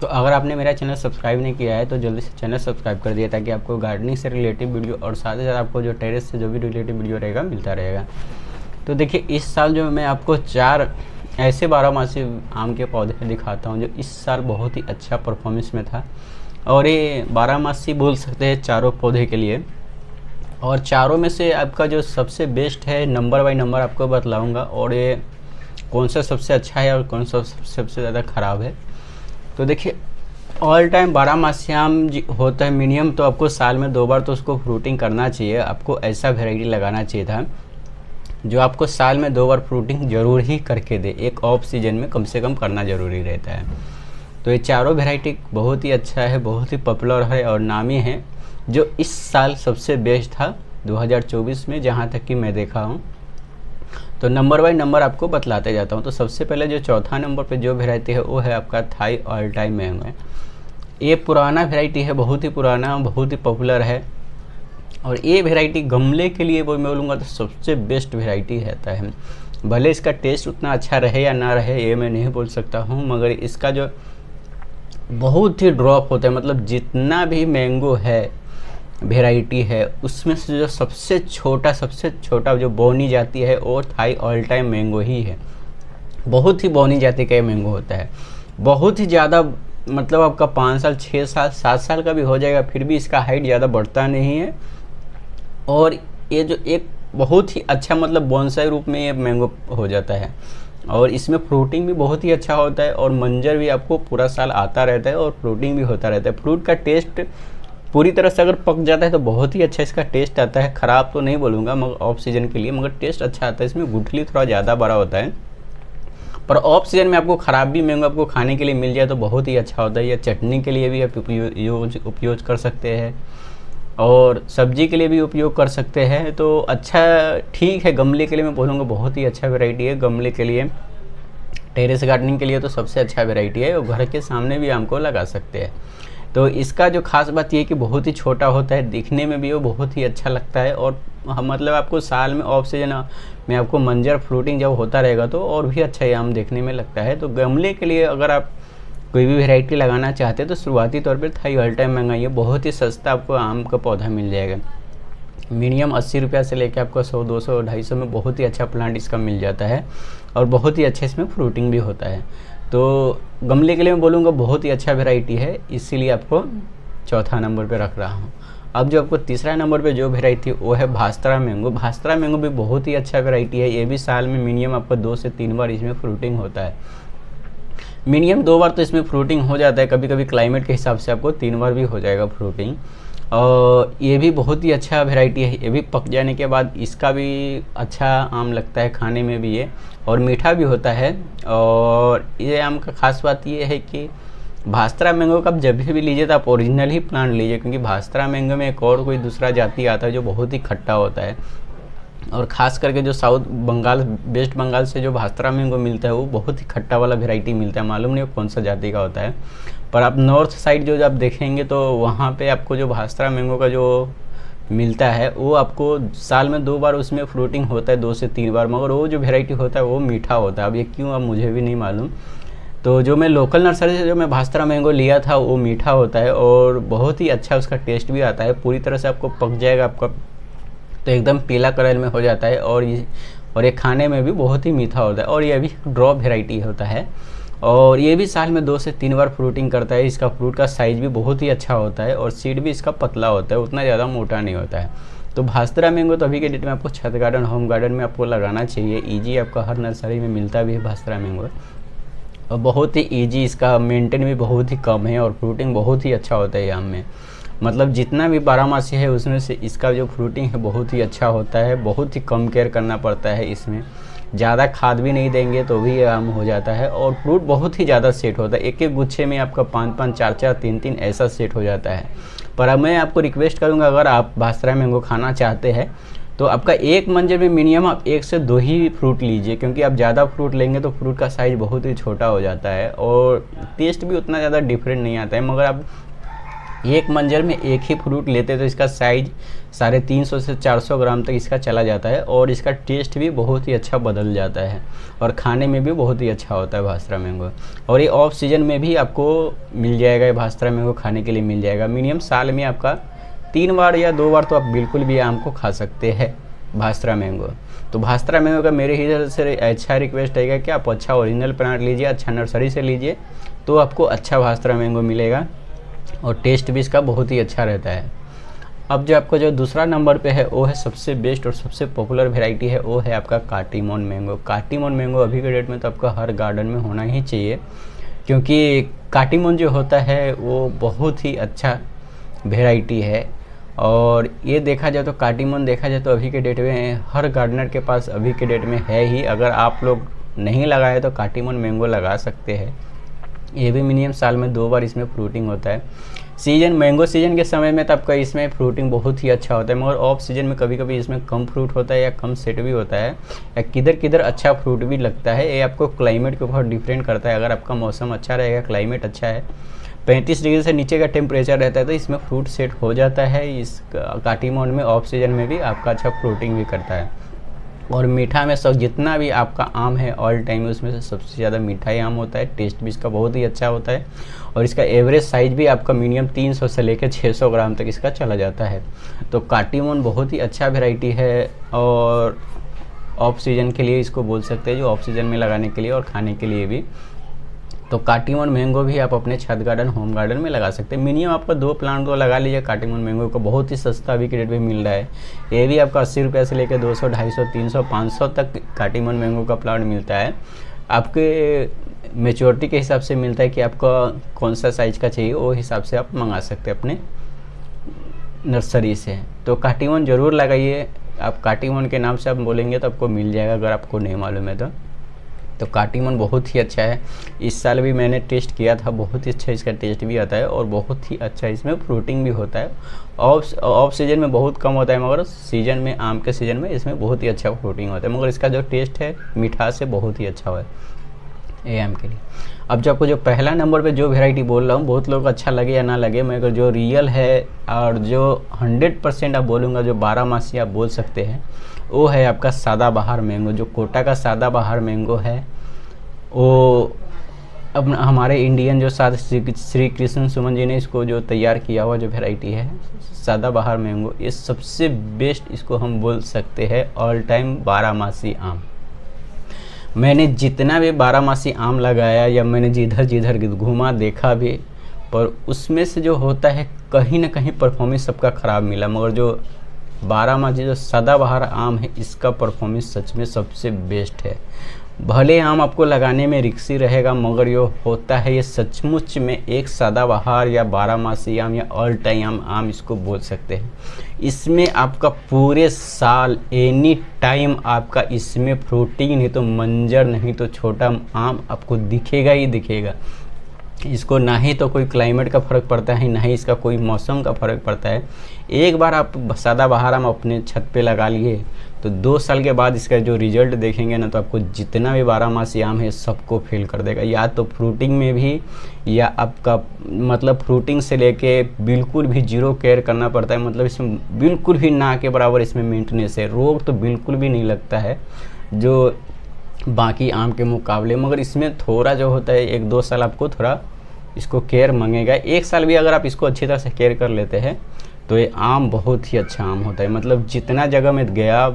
तो अगर आपने मेरा चैनल सब्सक्राइब नहीं किया है तो जल्दी से चैनल सब्सक्राइब कर दिए, ताकि आपको गार्डनिंग से रिलेटिव वीडियो और साथ ही साथ आपको जो टेरेस से जो भी रिलेटिव वीडियो रहेगा मिलता रहेगा। तो देखिए, इस साल जो मैं आपको 4 ऐसे 12मासी आम के पौधे दिखाता हूँ जो इस साल बहुत ही अच्छा परफॉर्मेंस में था। और ये 12मासी बोल सकते हैं चारों पौधे के लिए। और चारों में से आपका जो सबसे बेस्ट है, नंबर बाई नंबर आपको बतलाऊँगा, और ये कौन सा सबसे अच्छा है और कौन सा सबसे ज़्यादा ख़राब है। तो देखिए, ऑल टाइम 12मासी आम होता है मिनिमम, तो आपको साल में 2 बार तो उसको फ्रूटिंग करना चाहिए। आपको ऐसा वेराइटी लगाना चाहिए था जो आपको साल में 2 बार फ्रूटिंग ज़रूर ही करके दे, एक ऑफ सीजन में कम से कम करना ज़रूरी रहता है। तो ये चारों वेराइटी बहुत ही अच्छा है, बहुत ही पॉपुलर है और नामी है, जो इस साल सबसे बेस्ट था 2024 में, जहाँ तक कि मैं देखा हूँ। तो नंबर बाई नंबर आपको बतलाते जाता हूँ। तो सबसे पहले जो चौथा नंबर पे जो वेराइटी है वो है आपका थाई ऑल टाइम मैंगो है। ये पुराना वेराइटी है, बहुत ही पुराना, बहुत ही पॉपुलर है। और ये वेराइटी गमले के लिए वो मैं बोलूँगा तो सबसे बेस्ट वेराइटी रहता है। भले इसका टेस्ट उतना अच्छा रहे या ना रहे ये मैं नहीं बोल सकता हूँ, मगर इसका जो बहुत ही ड्रॉप होता है, मतलब जितना भी मैंगो है वेराइटी है उसमें से जो सबसे छोटा जो बौनी जाती है वो थाई ऑल टाइम मैंगो ही है। बहुत ही बौनी जाति का ये मैंगो होता है, बहुत ही ज़्यादा, मतलब आपका 5 साल 6 साल 7 साल का भी हो जाएगा फिर भी इसका हाइट ज़्यादा बढ़ता नहीं है। और ये जो एक बहुत ही अच्छा, मतलब बोनसाई रूप में ये मैंगो हो जाता है। और इसमें फ्रूटिंग भी बहुत ही अच्छा होता है और मंजर भी आपको पूरा साल आता रहता है और फ्रूटिंग भी होता रहता है। फ्रूट का टेस्ट पूरी तरह से अगर पक जाता है तो बहुत ही अच्छा इसका टेस्ट आता है। ख़राब तो नहीं बोलूँगा मगर ऑफ सीज़न के लिए, मगर टेस्ट अच्छा आता है। इसमें गुठली थोड़ा ज़्यादा बड़ा होता है, पर ऑफ सीज़न में आपको ख़राब भी मैंगो आपको खाने के लिए मिल जाए तो बहुत ही अच्छा होता है। या चटनी के लिए भी आप उपयोग कर सकते हैं और सब्जी के लिए भी उपयोग कर सकते हैं। तो अच्छा ठीक है, गमले के लिए मैं बोलूँगा बहुत ही अच्छा वैरायटी है। गमले के लिए, टेरेस गार्डनिंग के लिए तो सबसे अच्छा वैरायटी है, और घर के सामने भी आम को लगा सकते हैं। तो इसका जो खास बात ये है कि बहुत ही छोटा होता है, दिखने में भी वो बहुत ही अच्छा लगता है। और मतलब आपको साल में ऑफ सीजन में आपको मंजर फ्रूटिंग जब होता रहेगा तो और भी अच्छा ये आम देखने में लगता है। तो गमले के लिए अगर आप कोई भी वैरायटी लगाना चाहते हैं तो शुरुआती तौर पर थाई ऑल टाइम मंगाइए, बहुत ही सस्ता आपको आम का पौधा मिल जाएगा। मिनिमम 80 रुपया से लेकर आपको 100 200 250 में बहुत ही अच्छा प्लांट इसका मिल जाता है और बहुत ही अच्छे इसमें फ्रूटिंग भी होता है। तो गमले के लिए मैं बोलूँगा बहुत ही अच्छा वैरायटी है, इसीलिए आपको चौथा नंबर पे रख रहा हूँ। अब जो आपको तीसरा नंबर पे जो वैरायटी वो है भास्त्रा मैंगो। भास्त्रा मैंगो भी बहुत ही अच्छा वैरायटी है। ये भी साल में मिनिमम आपको 2 से 3 बार इसमें फ्रूटिंग होता है। मिनिमम 2 बार तो इसमें फ्रूटिंग हो जाता है, कभी कभी क्लाइमेट के हिसाब से आपको 3 बार भी हो जाएगा फ्रूटिंग। और ये भी बहुत ही अच्छा वैरायटी है। ये भी पक जाने के बाद इसका भी अच्छा आम लगता है खाने में भी ये, और मीठा भी होता है। और ये आम का खास बात ये है कि भास्त्रा मैंगो का आप जब भी लीजिए तो आप ओरिजिनल ही प्लांट लीजिए, क्योंकि भास्त्रा मैंगो में एक और कोई दूसरा जाति आता है जो बहुत ही खट्टा होता है। और ख़ास करके जो साउथ बंगाल, वेस्ट बंगाल से जो भास्त्रा मैंगो मिलता है वो बहुत ही खट्टा वाला वैरायटी मिलता है। मालूम नहीं वो कौन सा जाति का होता है, पर आप नॉर्थ साइड जो आप देखेंगे तो वहाँ पे आपको जो भास्त्रा मैंगो का जो मिलता है वो आपको साल में 2 बार उसमें फ्रूटिंग होता है, 2 से 3 बार, मगर वो जो वैरायटी होता है वो मीठा होता है। अब ये क्यों, अब मुझे भी नहीं मालूम। तो जो मैं लोकल नर्सरी से जो मैं भास्त्रा मैंगो लिया था वो मीठा होता है और बहुत ही अच्छा उसका टेस्ट भी आता है। पूरी तरह से आपको पक जाएगा आपका तो एकदम पीला कलर में हो जाता है। और ये खाने में भी बहुत ही मीठा होता है। और ये भी ड्रॉप वेराइटी होता है और ये भी साल में 2 से 3 बार फ्रूटिंग करता है। इसका फ्रूट का साइज़ भी बहुत ही अच्छा होता है और सीड भी इसका पतला होता है, उतना ज़्यादा मोटा नहीं होता है। तो भास्त्रा मैंगो तो अभी के डेट में आपको छत गार्डन, होम गार्डन में आपको लगाना चाहिए। ईजी आपका हर नर्सरी में मिलता भी है भास्त्रा मैंगो, और बहुत ही ईजी, इसका मेंटेन भी बहुत ही कम है और फ्रूटिंग बहुत ही अच्छा होता है ये आम में। मतलब जितना भी 12मासी है उसमें से इसका जो फ्रूटिंग है बहुत ही अच्छा होता है। बहुत ही कम केयर करना पड़ता है इसमें, ज़्यादा खाद भी नहीं देंगे तो भी ये आम हो जाता है। और फ्रूट बहुत ही ज़्यादा सेट होता है, एक एक गुच्छे में आपका 5-5 4-4 3-3 ऐसा सेट हो जाता है। पर अब मैं आपको रिक्वेस्ट करूँगा, अगर आप भास्त्रा मैंगो खाना चाहते हैं तो आपका एक मंजर में मिनिमम आप 1 से 2 ही फ्रूट लीजिए, क्योंकि आप ज़्यादा फ्रूट लेंगे तो फ्रूट का साइज़ बहुत ही छोटा हो जाता है और टेस्ट भी उतना ज़्यादा डिफरेंट नहीं आता है। मगर आप एक मंजर में एक ही फ्रूट लेते तो इसका साइज़ 350 से 400 ग्राम तक इसका चला जाता है और इसका टेस्ट भी बहुत ही अच्छा बदल जाता है और खाने में भी बहुत ही अच्छा होता है भास्त्रा मैंगो। और ये ऑफ सीजन में भी आपको मिल जाएगा, ये भास्त्रा मैंगो खाने के लिए मिल जाएगा। मिनिमम साल में आपका 3 बार या 2 बार तो आप बिल्कुल भी आम को खा सकते हैं भास्त्रा मैंगो। तो भास्त्रा मैंगो का मेरे हिसाब से अच्छा रिक्वेस्ट रहेगा कि आप अच्छा ओरिजिनल प्लांट लीजिए, अच्छा नर्सरी से लीजिए, तो आपको अच्छा भास्त्रा मैंगो मिलेगा और टेस्ट भी इसका बहुत ही अच्छा रहता है। अब जो आपको जो दूसरा नंबर पे है वो है सबसे बेस्ट और सबसे पॉपुलर वैरायटी है, वो है आपका काटीमोन मैंगो। काटीमोन मैंगो अभी के डेट में तो आपका हर गार्डन में होना ही चाहिए, क्योंकि काटीमोन जो होता है वो बहुत ही अच्छा वैरायटी है। और ये देखा जाए तो काटीमोन देखा जाए तो अभी के डेट में हर गार्डनर के पास अभी के डेट में है ही। अगर आप लोग नहीं लगाए तो काटीमोन मैंगो लगा सकते हैं। ये भी मिनिमम साल में 2 बार इसमें फ्रूटिंग होता है। सीजन मैंगो सीजन के समय में तो आपका इसमें फ्रूटिंग बहुत ही अच्छा होता है, मगर ऑफ सीजन में कभी कभी इसमें कम फ्रूट होता है या कम सेट भी होता है या किधर किधर अच्छा फ्रूट भी लगता है। ये आपको क्लाइमेट के ऊपर डिपेंड करता है। अगर आपका मौसम अच्छा रहेगा, क्लाइमेट अच्छा है, 35 डिग्री से नीचे का टेम्परेचर रहता है, तो इसमें फ्रूट सेट हो जाता है। इस काटीमोन में ऑफ सीजन में भी आपका अच्छा फ्रूटिंग भी करता है। और मीठा में सब जितना भी आपका आम है ऑल टाइम उसमें से सबसे ज़्यादा मीठा ही आम होता है। टेस्ट भी इसका बहुत ही अच्छा होता है और इसका एवरेज साइज़ भी आपका मिनिमम 300 से लेकर 600 ग्राम तक इसका चला जाता है। तो काटीमोन बहुत ही अच्छा वैरायटी है और ऑफ सीजन के लिए इसको बोल सकते हैं, जो ऑफ सीजन में लगाने के लिए और खाने के लिए भी। तो काटीमोन मैंगो भी आप अपने छत गार्डन, होम गार्डन में लगा सकते हैं। मिनिमम आपका 2 प्लांट तो लगा लीजिए। काटीमोन मैंगो को बहुत ही सस्ता अभी के रेट में मिल रहा है। ये भी आपका 80 रुपये से लेकर 200, 250, 300, 500 तक काटीमोन मैंगो का प्लांट मिलता है। आपके मेच्योरिटी के हिसाब से मिलता है कि आपका कौन सा साइज़ का चाहिए, वो हिसाब से आप मंगा सकते हैं अपने नर्सरी से। तो काटीमोन ज़रूर लगाइए। आप काटीमोन के नाम से आप बोलेंगे तो आपको मिल जाएगा, अगर आपको नहीं मालूम है तो काटीमोन बहुत ही अच्छा है। इस साल भी मैंने टेस्ट किया था, बहुत ही अच्छा इसका टेस्ट भी आता है और बहुत ही अच्छा इसमें फ्रूटिंग भी होता है। ऑफ सीजन में बहुत कम होता है, मगर सीजन में, आम के सीजन में इसमें बहुत ही अच्छा फ्रूटिंग होता है। मगर इसका जो टेस्ट है मिठास से बहुत ही अच्छा है ये आम के लिए। अब जो आपको जो पहला नंबर पे जो वैरायटी बोल रहा हूँ, बहुत लोग अच्छा लगे या ना लगे, मगर जो रियल है और जो 100% आप बोलूँगा, जो 12 आप बोल सकते हैं, वो है आपका सदाबहार मैंगो। जो कोटा का सदाबहार मैंगो है वो अब हमारे इंडियन जो साथ श्री कृष्ण सुमन जी ने इसको जो तैयार किया हुआ जो वैरायटी है सदाबहार मैंगो, ये सबसे बेस्ट इसको हम बोल सकते हैं ऑल टाइम 12 आम। मैंने जितना भी 12 आम लगाया या मैंने जिधर जिधर घूमा देखा भी, पर उसमें से जो होता है कहीं ना कहीं परफॉर्मेंस सबका ख़राब मिला। मगर जो 12 जो सदाबहार आम है इसका परफॉर्मेंस सच में सबसे बेस्ट है। भले आम आपको लगाने में रिक्सी रहेगा, मगर ये होता है ये सचमुच में एक सदाबहार या 12 आम या ऑल टाइम आम इसको बोल सकते हैं। इसमें आपका पूरे साल एनी टाइम आपका इसमें फ्रूटिंग नहीं तो मंजर नहीं तो छोटा आम आपको दिखेगा ही दिखेगा। इसको ना ही तो कोई क्लाइमेट का फ़र्क पड़ता है, ना ही इसका कोई मौसम का फ़र्क पड़ता है। एक बार आप सदाबहार आम अपने छत पे लगा लिए तो 2 साल के बाद इसका जो रिज़ल्ट देखेंगे ना, तो आपको जितना भी 12 आम है सबको फेल कर देगा। या तो फ्रूटिंग में भी, या आपका मतलब फ्रूटिंग से लेके बिल्कुल भी जीरो केयर करना पड़ता है। मतलब इसमें बिल्कुल भी ना के बराबर इसमें मेंटेनेंस है। रोग तो बिल्कुल भी नहीं लगता है जो बाकी आम के मुकाबले, मगर इसमें थोड़ा जो होता है 1-2 साल आपको थोड़ा इसको केयर मांगेगा। 1 साल भी अगर आप इसको अच्छी तरह से केयर कर लेते हैं तो ये आम बहुत ही अच्छा आम होता है। मतलब जितना जगह में गया,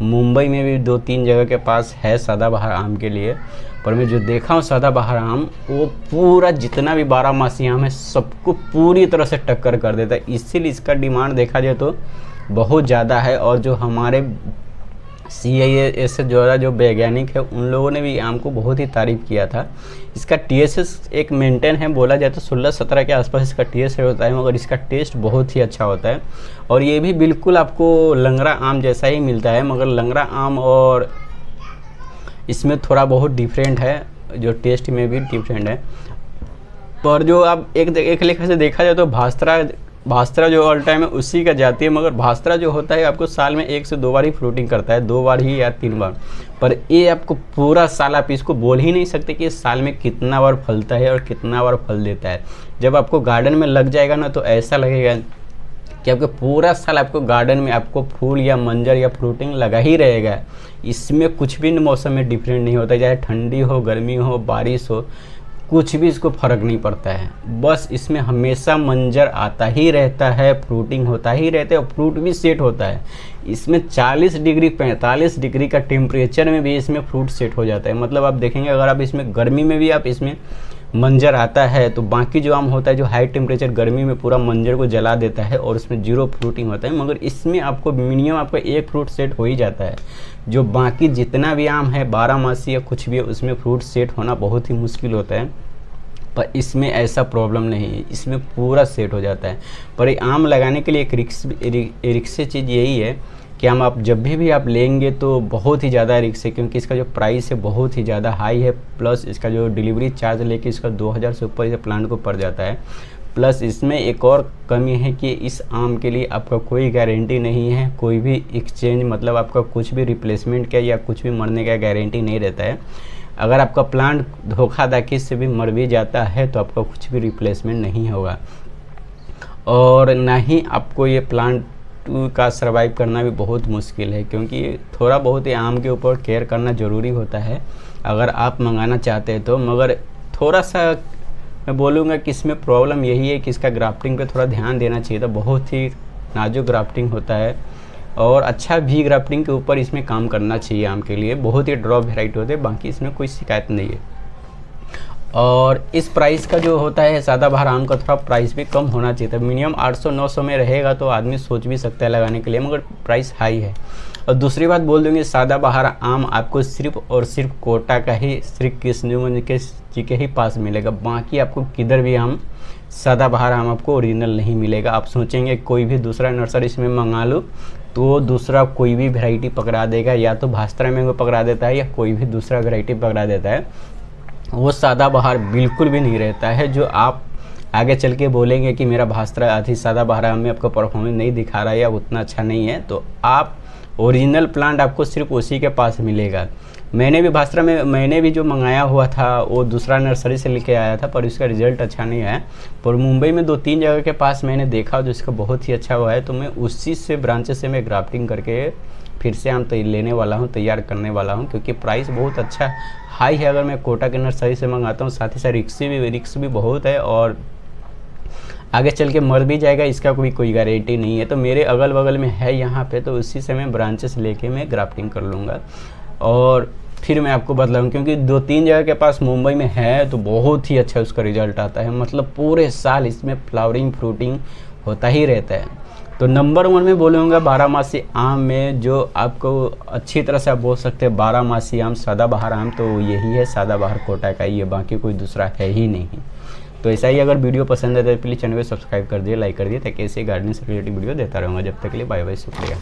मुंबई में भी 2-3 जगह के पास है सदाबहार आम के लिए, पर मैं जो देखा हूँ सदाबहार आम वो पूरा जितना भी 12 आम है सबको पूरी तरह से टक्कर कर देता है। इसीलिए इसका डिमांड देखा जाए तो बहुत ज़्यादा है। और जो हमारे CIS से जो वैज्ञानिक है उन लोगों ने भी आम को बहुत ही तारीफ़ किया था। इसका TSS एक मेंटेन है, बोला जाए तो 16-17 के आसपास इसका TSS होता है, मगर इसका टेस्ट बहुत ही अच्छा होता है। और ये भी बिल्कुल आपको लंगड़ा आम जैसा ही मिलता है, मगर लंगड़ा आम और इसमें थोड़ा बहुत डिफरेंट है, जो टेस्ट में भी डिफरेंट है। पर जो आप एक लेखा से देखा जाए तो भास्त्रा भास्त्रा जो ऑल टाइम है उसी का जाती है, मगर भास्त्रा जो होता है आपको साल में 1 से 2 बार ही फ्रूटिंग करता है, 2 बार ही या 3 बार। पर ये आपको पूरा साल, आप इसको बोल ही नहीं सकते कि साल में कितना बार फलता है और कितना बार फल देता है। जब आपको गार्डन में लग जाएगा ना तो ऐसा लगेगा कि आपको पूरा साल आपको गार्डन में आपको फूल या मंजर या फ्रूटिंग लगा ही रहेगा। इसमें कुछ भी मौसम में डिफरेंट नहीं होता, चाहे ठंडी हो, गर्मी हो, बारिश हो, कुछ भी इसको फ़र्क नहीं पड़ता है। बस इसमें हमेशा मंजर आता ही रहता है, फ्रूटिंग होता ही रहता है और फ्रूट भी सेट होता है। इसमें 40 डिग्री 45 डिग्री का टेम्परेचर में भी इसमें फ्रूट सेट हो जाता है। मतलब आप देखेंगे अगर आप इसमें गर्मी में भी आप इसमें मंजर आता है तो बाकी जो आम होता है जो हाई टेम्परेचर गर्मी में पूरा मंजर को जला देता है और उसमें 0 फ्रूटिंग होता है, मगर इसमें आपको मिनिमम आपका 1 फ्रूट सेट हो ही जाता है। जो बाकी जितना भी आम है 12 मासी या कुछ भी है उसमें फ्रूट सेट होना बहुत ही मुश्किल होता है, पर इसमें ऐसा प्रॉब्लम नहीं है, इसमें पूरा सेट हो जाता है। पर आम लगाने के लिए एक रिक्स चीज़ यही है कि आप जब भी आप लेंगे तो बहुत ही ज़्यादा रिक्स है, क्योंकि इसका जो प्राइस है बहुत ही ज़्यादा हाई है, प्लस इसका जो डिलीवरी चार्ज लेके इसका 2000 से ऊपर इस प्लांट को पड़ जाता है। प्लस इसमें एक और कमी है कि इस आम के लिए आपका कोई गारंटी नहीं है, कोई भी एक्सचेंज मतलब आपका कुछ भी रिप्लेसमेंट का या कुछ भी मरने का गारंटी नहीं रहता है। अगर आपका प्लांट धोखाधड़ी से भी मर भी जाता है तो आपका कुछ भी रिप्लेसमेंट नहीं होगा, और ना ही आपको ये प्लांट का सर्वाइव करना भी बहुत मुश्किल है, क्योंकि थोड़ा बहुत ही आम के ऊपर केयर करना ज़रूरी होता है अगर आप मंगाना चाहते हैं तो। मगर थोड़ा सा मैं बोलूँगा कि इसमें प्रॉब्लम यही है कि इसका ग्राफ्टिंग पे थोड़ा ध्यान देना चाहिए था। बहुत ही नाजुक ग्राफ्टिंग होता है और अच्छा भी ग्राफ्टिंग के ऊपर इसमें काम करना चाहिए आम के लिए। बहुत ही ड्रॉप वेराइटी होते हैं, बाकी इसमें कोई शिकायत नहीं है। और इस प्राइस का जो होता है सदाबहार आम का थोड़ा प्राइस भी कम होना चाहिए था, मिनिमम 800-900 में रहेगा तो आदमी सोच भी सकता है लगाने के लिए, मगर प्राइस हाई है। और दूसरी बात बोल दूँगी, सदाबहार आम आपको सिर्फ और सिर्फ कोटा का ही श्री कृष्ण जी के ही पास मिलेगा, बाकी आपको किधर भी आम सदाबहार आम आपको ओरिजिनल नहीं मिलेगा। आप सोचेंगे कोई भी दूसरा नर्सरी इसमें मंगा लो तो दूसरा कोई भी वैरायटी पकड़ा देगा, या तो भास्त्रा मैंगो पकड़ा देता है या कोई भी दूसरा वैरायटी पकड़ा देता है, वो सदाबहार बिल्कुल भी नहीं रहता है। जो आप आगे चल के बोलेंगे कि मेरा भास्त्रा आधी सदाबहार आम में आपका परफॉर्मेंस नहीं दिखा रहा है या उतना अच्छा नहीं है, तो आप ओरिजिनल प्लांट आपको सिर्फ उसी के पास मिलेगा। मैंने भी भास्त्रा में मैंने भी जो मंगाया हुआ था वो दूसरा नर्सरी से लेके आया था, पर उसका रिज़ल्ट अच्छा नहीं आया। पर मुंबई में 2-3 जगह के पास मैंने देखा जिसका बहुत ही अच्छा हुआ है, तो मैं उसी से ब्रांचेस से मैं ग्राफ्टिंग करके फिर से आम लेने वाला हूँ, तैयार करने वाला हूँ, क्योंकि प्राइस बहुत अच्छा हाई है अगर मैं कोटा के नर्सरी से मंगाता हूँ। साथ ही साथ रिक्स भी बहुत है और आगे चल के मर भी जाएगा, इसका कोई गारंटी नहीं है। तो मेरे अगल बगल में है यहाँ पे, तो उसी से मैं ब्रांचेस लेके मैं ग्राफ्टिंग कर लूँगा और फिर मैं आपको बतलाऊँ, क्योंकि 2-3 जगह के पास मुंबई में है तो बहुत ही अच्छा उसका रिज़ल्ट आता है। मतलब पूरे साल इसमें फ्लावरिंग फ्रूटिंग होता ही रहता है। तो नंबर 1 में बोलूँगा 12 मासी आम में जो आपको अच्छी तरह से आप बोल सकते हैं 12 मासी आम सदाबहार आम, तो यही है सदाबहार कोटा का ही है, बाकी कोई दूसरा है ही नहीं। तो ऐसा ही अगर वीडियो पसंद है तो प्लीज़ चैनल को सब्सक्राइब कर दिए, लाइक कर दिए, ताकि ऐसे गार्डनिंग से रिलेटेड वीडियो देता रहूँगा। जब तक के लिए बाय बाय, शुक्रिया।